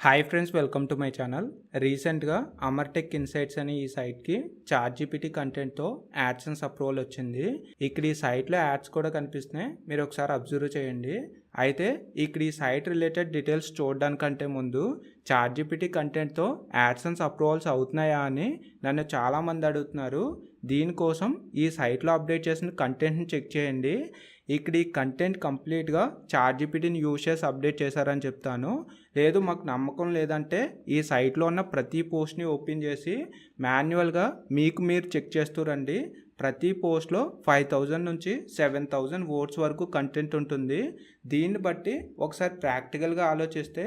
Hi friends, welcome to my channel. రీసెంట్గా అమర్టెక్ insights అనే ఈ సైట్కి చాట్‌జీపీటీ కంటెంట్తో యాడ్సెన్స్ అప్రూవల్ వచ్చింది. ఇక్కడ ఈ సైట్లో యాడ్స్ కూడా కనిపిస్తున్నాయి, మీరు ఒకసారి అబ్జర్వ్ చేయండి. అయితే ఇక్కడ ఈ సైట్ రిలేటెడ్ డీటెయిల్స్ చూడడానికంటే ముందు చాట్‌జీపీటీ కంటెంట్తో యాడ్సెన్స్ అప్రూవల్స్ అవుతున్నాయా అని నన్ను చాలామంది అడుగుతున్నారు. దీనికోసం ఈ సైట్లో అప్డేట్ చేసిన కంటెంట్ని చెక్ చేయండి. ఇక్కడ ఈ కంటెంట్ కంప్లీట్గా చాట్‌జీపీటీని యూజ్ చేసి అప్డేట్ చేశారని చెప్తాను. లేదు మాకు నమ్మకం లేదంటే ఈ సైట్లో ఉన్న ప్రతి పోస్ట్ని ఓపెన్ చేసి మాన్యువల్గా మీకు మీరు చెక్ చేస్తూ రండి. ప్రతి పోస్ట్లో 5000 నుంచి 7000 వర్డ్స్ వరకు కంటెంట్ ఉంటుంది. దీన్ని బట్టి ఒకసారి ప్రాక్టికల్గా ఆలోచిస్తే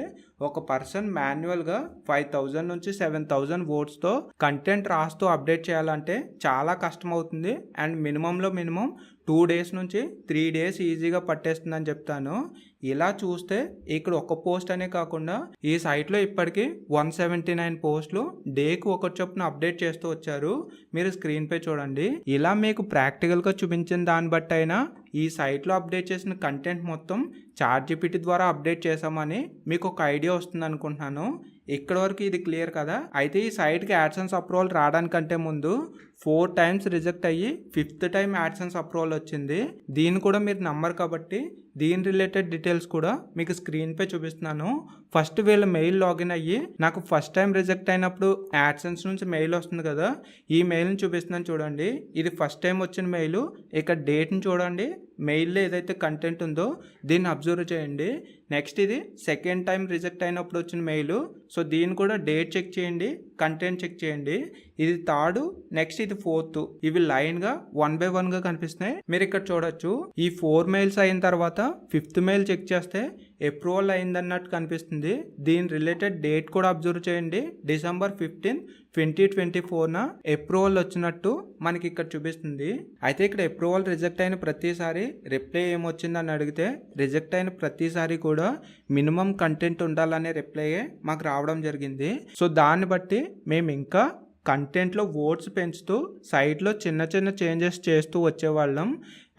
ఒక పర్సన్ మాన్యువల్గా 5000 నుంచి 7000 వర్డ్స్తో కంటెంట్ రాస్తూ అప్డేట్ చేయాలంటే చాలా కష్టం అవుతుంది. అండ్ మినిమంలో మినిమం 2 డేస్ నుంచి 3 డేస్ ఈజీగా పట్టేస్తుందని చెప్తాను. ఇలా చూస్తే ఇక్కడ ఒక పోస్ట్ అనే కాకుండా ఈ సైట్లో ఇప్పటికీ 179 పోస్టులు డేకి ఒక చొప్పున అప్డేట్ చేస్తూ వచ్చారు. మీరు స్క్రీన్పై చూడండి. ఇలా మీకు ప్రాక్టికల్గా చూపించిన దాన్ని బట్టి అయినా ఈ సైట్లో అప్డేట్ చేసిన కంటెంట్ మొత్తం చాట్‌జీపీటీ ద్వారా అప్డేట్ చేసామని మీకు ఒక ఐడియా వస్తుంది అనుకుంటున్నాను. ఇక్కడ వరకు ఇది క్లియర్ కదా. అయితే ఈ సైట్కి యాడ్సెన్స్ అప్రూవల్ రావడానికంటే ముందు 4 టైమ్స్ రిజెక్ట్ అయ్యి 5th టైం యాడ్సెన్స్ అప్రూవల్ వచ్చింది. దీన్ని కూడా మీరు నమ్మరు కాబట్టి దీని రిలేటెడ్ డీటెయిల్స్ కూడా మీకు స్క్రీన్పై చూపిస్తున్నాను. ఫస్ట్ వీళ్ళ మెయిల్ లాగిన్ అయ్యి నాకు ఫస్ట్ టైం రిజెక్ట్ అయినప్పుడు యాడ్సెన్స్ నుంచి మెయిల్ వస్తుంది కదా, ఈ మెయిల్ని చూపిస్తున్నాను చూడండి. ఇది ఫస్ట్ టైం వచ్చిన మెయిల్. ఇక్కడ డేట్ని చూడండి, మెయిల్లో ఏదైతే కంటెంట్ ఉందో దీన్ని అబ్జర్వ్ చేయండి. నెక్స్ట్ ఇది సెకండ్ టైం రిజెక్ట్ అయినప్పుడు వచ్చిన మెయిల్. సో దీన్ని కూడా డేట్ చెక్ చేయండి, కంటెంట్ చెక్ చేయండి. ఇది థర్డ్, నెక్స్ట్ ఇది 4th. ఇవి లైన్గా 1 by 1గా కనిపిస్తున్నాయి. మీరు ఇక్కడ చూడొచ్చు. ఈ 4 మెయిల్స్ అయిన తర్వాత 5th మెయిల్ చెక్ చేస్తే అప్రూవల్ అయిందన్నట్టు కనిపిస్తుంది. దీని రిలేటెడ్ డేట్ కూడా అబ్జర్వ్ చేయండి. December 15, 2024న అప్రూవల్ వచ్చినట్టు మనకి ఇక్కడ చూపిస్తుంది. అయితే ఇక్కడ అప్రూవల్ రిజెక్ట్ అయిన ప్రతిసారి రిప్లై ఏమొచ్చిందని అడిగితే రిజెక్ట్ అయిన ప్రతిసారి కూడా మినిమం కంటెంట్ ఉండాలనే రిప్లైయే మాకు రావడం జరిగింది. సో దాన్ని బట్టి మేము ఇంకా కంటెంట్లో వర్డ్స్ పెంచుతూ సైట్లో చిన్న చిన్న చేంజెస్ చేస్తూ వచ్చేవాళ్ళం.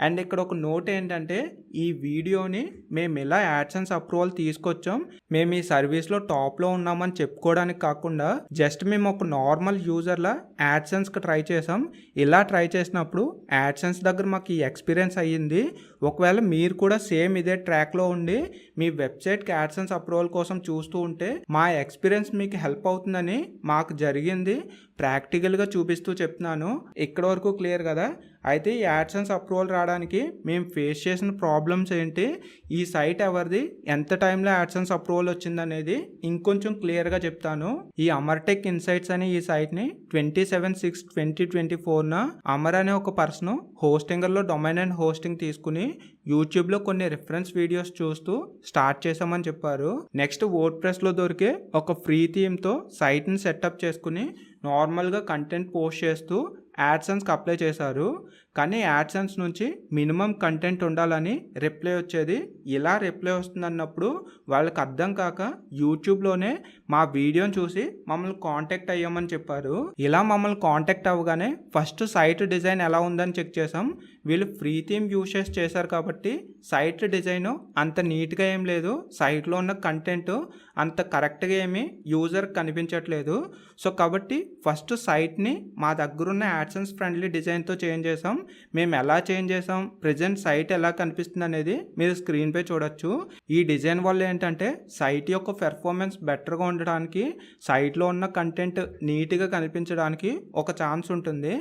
అండ్ ఇక్కడ ఒక నోట్ ఏంటంటే, ఈ వీడియోని మేము ఎలా యాడ్సెన్స్ అప్రూవల్ తీసుకొచ్చాం, మేము ఈ సర్వీస్లో టాప్లో ఉన్నామని చెప్పుకోవడానికి కాకుండా జస్ట్ మేము ఒక నార్మల్ యూజర్లా యాడ్సెన్స్కి ట్రై చేసాం. ఇలా ట్రై చేసినప్పుడు యాడ్సెన్స్ దగ్గర మాకు ఈ ఎక్స్పీరియన్స్ అయ్యింది. ఒకవేళ మీరు కూడా సేమ్ ఇదే ట్రాక్లో ఉండి మీ వెబ్సైట్కి యాడ్సెన్స్ అప్రూవల్ కోసం చూస్తూ ఉంటే మా ఎక్స్పీరియన్స్ మీకు హెల్ప్ అవుతుందని మాకు జరిగింది. ప్రాక్టికల్గా చూపిస్తూ చెప్తున్నాను. ఇక్కడ వరకు క్లియర్ కదా. అయితే ఈ యాడ్సెన్స్ అప్రూవల్ రావడానికి మేము ఫేస్ చేసిన ప్రాబ్లమ్స్ ఏంటి, ఈ సైట్ ఎవరిది, ఎంత టైంలో యాడ్సెన్స్ అప్రూవల్ వచ్చిందనేది ఇంకొంచెం క్లియర్గా చెప్తాను. ఈ అమర్టెక్ ఇన్సైట్స్ అనే ఈ సైట్ని 27/6/2024న అమర్ అనే ఒక పర్సన్ హోస్టింగర్లో డొమైన్ అండ్ హోస్టింగ్ తీసుకుని యూట్యూబ్లో కొన్ని రిఫరెన్స్ వీడియోస్ చూస్తూ స్టార్ట్ చేసామని చెప్పారు. నెక్స్ట్ వర్డ్‌ప్రెస్లో దొరికే ఒక ఫ్రీ థీమ్తో సైట్ని సెటప్ చేసుకుని నార్మల్గా కంటెంట్ పోస్ట్ చేస్తూ యాడ్సెన్స్కి అప్లై చేశారు. కానీ యాడ్సెన్స్ నుంచి మినిమం కంటెంట్ ఉండాలని రిప్లై వచ్చేది. ఇలా రిప్లై వస్తుందన్నప్పుడు వాళ్ళకి అర్థం కాక యూట్యూబ్లోనే మా వీడియోని చూసి మమ్మల్ని కాంటాక్ట్ అయ్యామని చెప్పారు. ఇలా మమ్మల్ని కాంటాక్ట్ అవ్వగానే ఫస్ట్ సైట్ డిజైన్ ఎలా ఉందని చెక్ చేసాం. వీళ్ళు ఫ్రీ థీమ్ యూజ్ చేశారు కాబట్టి సైట్ డిజైన్ అంత నీట్గా ఏం లేదు. సైట్లో ఉన్న కంటెంట్ అంత కరెక్ట్గా ఏమీ యూజర్కి కనిపించట్లేదు. సో కాబట్టి ఫస్ట్ సైట్ని మా దగ్గరున్న యాడ్సెన్స్ ఫ్రెండ్లీ డిజైన్తో చేంజ్ చేసాం. మేము ఎలా చేంజ్ చేసాం, ప్రజెంట్ సైట్ ఎలా కనిపిస్తుంది అనేది మీరు స్క్రీన్పై చూడొచ్చు. ఈ డిజైన్ వల్ల ఏంటంటే సైట్ యొక్క పెర్ఫార్మెన్స్ బెటర్గా ఉండడానికి, సైట్లో ఉన్న కంటెంట్ నీట్గా కనిపించడానికి ఒక ఛాన్స్ ఉంటుంది.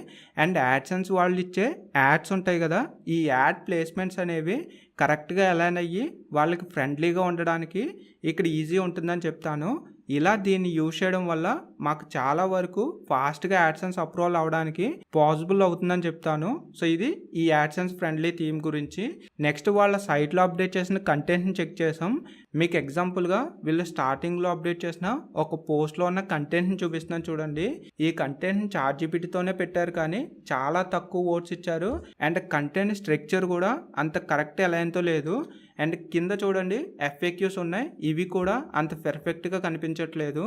అండ్ యాడ్సెన్స్ వాళ్ళు ఇచ్చే యాడ్స్ ఉంటాయి కదా, ఈ యాడ్ ప్లేస్మెంట్స్ అనేవి కరెక్ట్గా అలైన్ అయ్యి వాళ్ళకి ఫ్రెండ్లీగా ఉండడానికి ఇక్కడ ఈజీ ఉంటుందని చెప్తాను. ఇలా దీన్ని యూజ్ చేయడం వల్ల మాకు చాలా వరకు ఫాస్ట్గా యాడ్సెన్స్ అప్రూవల్ అవ్వడానికి పాసిబుల్ అవుతుందని చెప్తాను. సో ఇది ఈ యాడ్సెన్స్ ఫ్రెండ్లీ థీమ్ గురించి. నెక్స్ట్ వాళ్ళ సైట్లో అప్డేట్ చేసిన కంటెంట్ని చెక్ చేసాం. మీకు ఎగ్జాంపుల్గా వీళ్ళు స్టార్టింగ్లో అప్డేట్ చేసిన ఒక పోస్ట్లో ఉన్న కంటెంట్ని చూపిస్తున్నాను చూడండి. ఈ కంటెంట్ని చాట్‌జీపీటీతోనే పెట్టారు కానీ చాలా తక్కువ వర్డ్స్ ఇచ్చారు. అండ్ కంటెంట్ స్ట్రక్చర్ కూడా అంత కరెక్ట్ అలైన్తో లేదు. అండ్ కింద చూడండి FAQs ఉన్నాయి, ఇవి కూడా అంత పర్ఫెక్ట్గా కనిపించట్లేదు.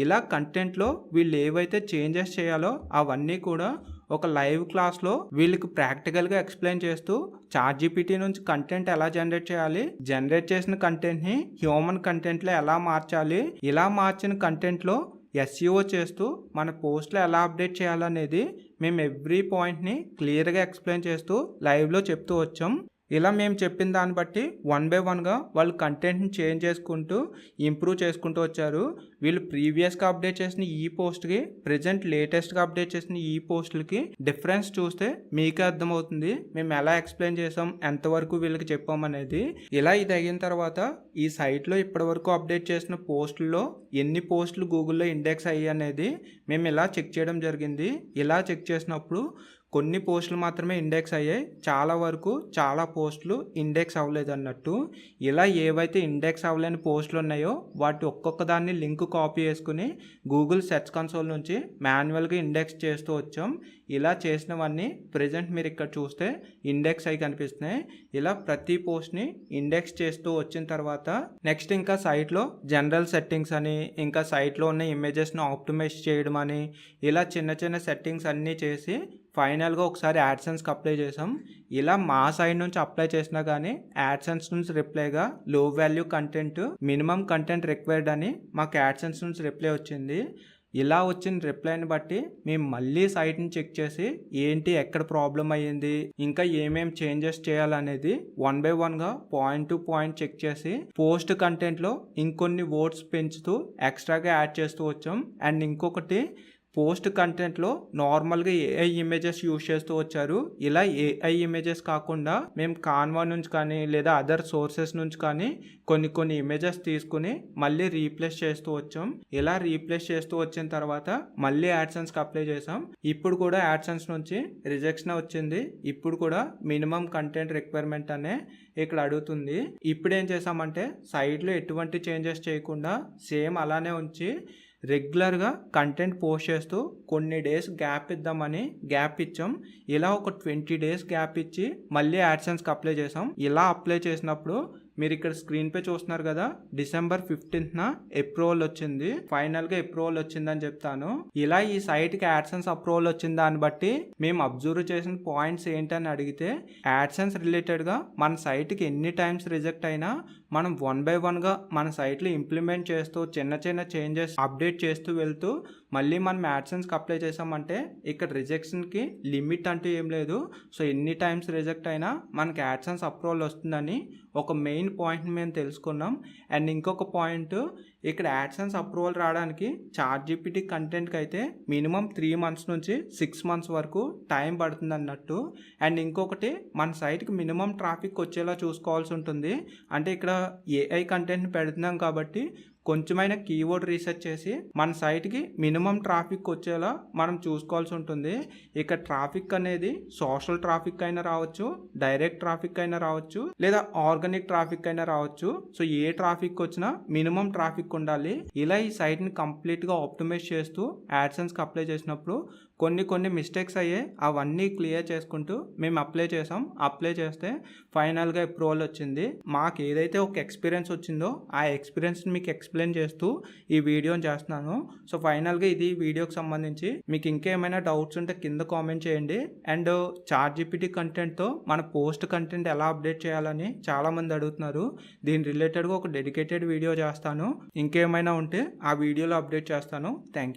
ఇలా కంటెంట్లో వీళ్ళు ఏవైతే చేంజెస్ చేయాలో అవన్నీ కూడా ఒక లైవ్ క్లాస్లో వీళ్ళకి ప్రాక్టికల్గా ఎక్స్ప్లెయిన్ చేస్తూ చాట్‌జీపీటీ నుంచి కంటెంట్ ఎలా జనరేట్ చేయాలి, జనరేట్ చేసిన కంటెంట్ని హ్యూమన్ కంటెంట్లో ఎలా మార్చాలి, ఇలా మార్చిన కంటెంట్లో ఎస్ఈఓ చేస్తూ మన పోస్ట్లో ఎలా అప్డేట్ చేయాలనేది మేము ఎవ్రీ పాయింట్ని క్లియర్గా ఎక్స్ప్లెయిన్ చేస్తూ లైవ్లో చెప్తూ వచ్చాం. ఇలా మేము చెప్పిన దాన్ని బట్టి 1 బై 1గా వాళ్ళు కంటెంట్ని చేంజ్ చేసుకుంటూ ఇంప్రూవ్ చేసుకుంటూ వచ్చారు. వీళ్ళు ప్రీవియస్గా అప్డేట్ చేసిన ఈ పోస్ట్కి ప్రజెంట్ లేటెస్ట్గా అప్డేట్ చేసిన ఈ పోస్టులకి డిఫరెన్స్ చూస్తే మీకే అర్థమవుతుంది మేము ఎలా ఎక్స్ప్లెయిన్ చేసాం, ఎంతవరకు వీళ్ళకి చెప్పామనేది. ఇలా ఇది అయిన తర్వాత ఈ సైట్లో ఇప్పటివరకు అప్డేట్ చేసిన పోస్టుల్లో ఎన్ని పోస్టులు గూగుల్లో ఇండెక్స్ అయ్యాయి అనేది మేము ఇలా చెక్ చేయడం జరిగింది. ఇలా చెక్ చేసినప్పుడు కొన్ని పోస్టులు మాత్రమే ఇండెక్స్ అయ్యాయి, చాలా పోస్టులు ఇండెక్స్ అవ్వలేదు అన్నట్టు. ఇలా ఏవైతే ఇండెక్స్ అవ్వలేని పోస్టులు ఉన్నాయో వాటి ఒక్కొక్క దాన్ని లింక్ కాపీ చేసుకుని గూగుల్ సెర్చ్ కన్సోల్ నుంచి మాన్యువల్గా ఇండెక్స్ చేస్తూ వచ్చాం. ఇలా చేసినవన్నీ ప్రజెంట్ మీరు ఇక్కడ చూస్తే ఇండెక్స్ అయి కనిపిస్తున్నాయి. ఇలా ప్రతి పోస్ట్ని ఇండెక్స్ చేస్తూ వచ్చిన తర్వాత నెక్స్ట్ ఇంకా సైట్లో జనరల్ సెట్టింగ్స్ అని, ఇంకా సైట్లో ఉన్న ఇమేజెస్ని ఆప్టిమైజ్ చేయడం అని, ఇలా చిన్న సెట్టింగ్స్ అన్నీ చేసి ఫైనల్గా ఒకసారి యాడ్సెన్స్కి అప్లై చేసాం. ఇలా మా సైడ్ నుంచి అప్లై చేసినా కానీ యాడ్సెన్స్ నుంచి రిప్లైగా లో value content, minimum content required అని మాకు యాడ్సెన్స్ నుంచి రిప్లై వచ్చింది. ఇలా వచ్చిన రిప్లైని బట్టి మేము మళ్ళీ సైట్ని చెక్ చేసి ఏంటి ఎక్కడ ప్రాబ్లం అయ్యింది, ఇంకా ఏమేమి చేంజెస్ చేయాలనేది 1 బై 1గా పాయింట్ టు పాయింట్ చెక్ చేసి పోస్ట్ కంటెంట్లో ఇంకొన్ని వర్డ్స్ పెంచుతూ ఎక్స్ట్రాగా యాడ్ చేస్తూ వచ్చాం. అండ్ ఇంకొకటి పోస్ట్ కంటెంట్లో నార్మల్గా ఏఐ ఇమేజెస్ యూజ్ చేస్తూ వచ్చారు. ఇలా ఏఐ ఇమేజెస్ కాకుండా మేము కాన్వా నుంచి కానీ లేదా అదర్ సోర్సెస్ నుంచి కానీ కొన్ని ఇమేజెస్ తీసుకుని మళ్ళీ రీప్లేస్ చేస్తూ వచ్చాం. ఇలా రీప్లేస్ చేస్తూ వచ్చిన తర్వాత మళ్ళీ యాడ్సెన్స్కి అప్లై చేసాం. ఇప్పుడు కూడా యాడ్సెన్స్ నుంచి రిజెక్షన్ వచ్చింది. ఇప్పుడు కూడా మినిమం కంటెంట్ రిక్వైర్మెంట్ అనే ఇక్కడ అడుగుతుంది. ఇప్పుడు ఏం చేసామంటే సైట్లో ఎటువంటి చేంజెస్ చేయకుండా సేమ్ అలానే ఉంచి రెగ్యులర్గా కంటెంట్ పోస్ట్ చేస్తూ కొన్ని డేస్ గ్యాప్ ఇద్దామని గ్యాప్ ఇచ్చాం. ఇలా ఒక 20 డేస్ గ్యాప్ ఇచ్చి మళ్ళీ యాడ్సెన్స్కి అప్లై చేసాం. ఇలా అప్లై చేసినప్పుడు మీరు ఇక్కడ స్క్రీన్ పే చూస్తున్నారు కదా, డిసెంబర్ 15న అప్రూవల్ వచ్చింది. ఫైనల్గా అప్రూవల్ వచ్చిందని చెప్తాను. ఇలా ఈ సైట్కి యాడ్సెన్స్ అప్రూవల్ వచ్చిన దాన్ని బట్టి మేము అబ్జర్వ్ చేసిన పాయింట్స్ ఏంటని అడిగితే యాడ్సెన్స్ రిలేటెడ్గా మన సైట్కి ఎన్ని టైమ్స్ రిజెక్ట్ అయినా మనం 1 బై 1గా మన సైట్లో ఇంప్లిమెంట్ చేస్తూ చిన్న చేంజెస్ అప్డేట్ చేస్తూ వెళ్తూ మళ్ళీ మనం యాడ్సెన్స్కి అప్లై చేసామంటే ఇక్కడ రిజెక్షన్కి లిమిట్ అంటూ ఏం లేదు. సో ఎన్ని టైమ్స్ రిజెక్ట్ అయినా మనకి యాడ్సెన్స్ అప్రూవల్ వస్తుందని ఒక మెయిన్ పాయింట్ని మేము తెలుసుకున్నాం. అండ్ ఇంకొక పాయింట్, ఇక్కడ యాడ్సెన్స్ అప్రూవల్ రావడానికి చాట్‌జీపీటీ కంటెంట్కి అయితే మినిమం 3 months నుంచి 6 months వరకు టైం పడుతుంది అన్నట్టు. అండ్ ఇంకొకటి మన సైట్కి మినిమం ట్రాఫిక్ వచ్చేలా చూసుకోవాల్సి ఉంటుంది. అంటే ఇక్కడ ఏఐ కంటెంట్ని పెడుతున్నాం కాబట్టి కొంచెమైనా కీవర్డ్ రీసెర్చ్ చేసి మన సైట్కి మినిమం ట్రాఫిక్ వచ్చేలా మనం చూసుకోవాల్సి ఉంటుంది. ఇక ట్రాఫిక్ అనేది సోషల్ ట్రాఫిక్ అయినా రావచ్చు, డైరెక్ట్ ట్రాఫిక్ అయినా రావచ్చు, లేదా ఆర్గానిక్ ట్రాఫిక్ అయినా రావచ్చు. సో ఏ ట్రాఫిక్ వచ్చినా మినిమం ట్రాఫిక్ ఉండాలి. ఇలా ఈ సైట్ని కంప్లీట్గా ఆప్టిమైజ్ చేస్తూ యాడ్సెన్స్కి అప్లై చేసినప్పుడు కొన్ని మిస్టేక్స్ అయ్యాయి. అవన్నీ క్లియర్ చేసుకుంటూ మేము అప్లై చేసాం. అప్లై చేస్తే ఫైనల్గా అప్రూవల్ వచ్చింది. మాకు ఏదైతే ఒక ఎక్స్పీరియన్స్ వచ్చిందో ఆ ఎక్స్పీరియన్స్ని మీకు ఎక్స్ప్లెయిన్ చేస్తూ ఈ వీడియోని చేస్తున్నాను. సో ఫైనల్గా ఇది వీడియోకి సంబంధించి మీకు ఇంకేమైనా డౌట్స్ ఉంటే కింద కామెంట్ చేయండి. అండ్ చాట్‌జీపీటీ కంటెంట్తో మన పోస్ట్ కంటెంట్ ఎలా అప్డేట్ చేయాలని చాలామంది అడుగుతున్నారు. దీని రిలేటెడ్గా ఒక డెడికేటెడ్ వీడియో చేస్తాను. ఇంకేమైనా ఉంటే ఆ వీడియోలో అప్డేట్ చేస్తాను. Thank you.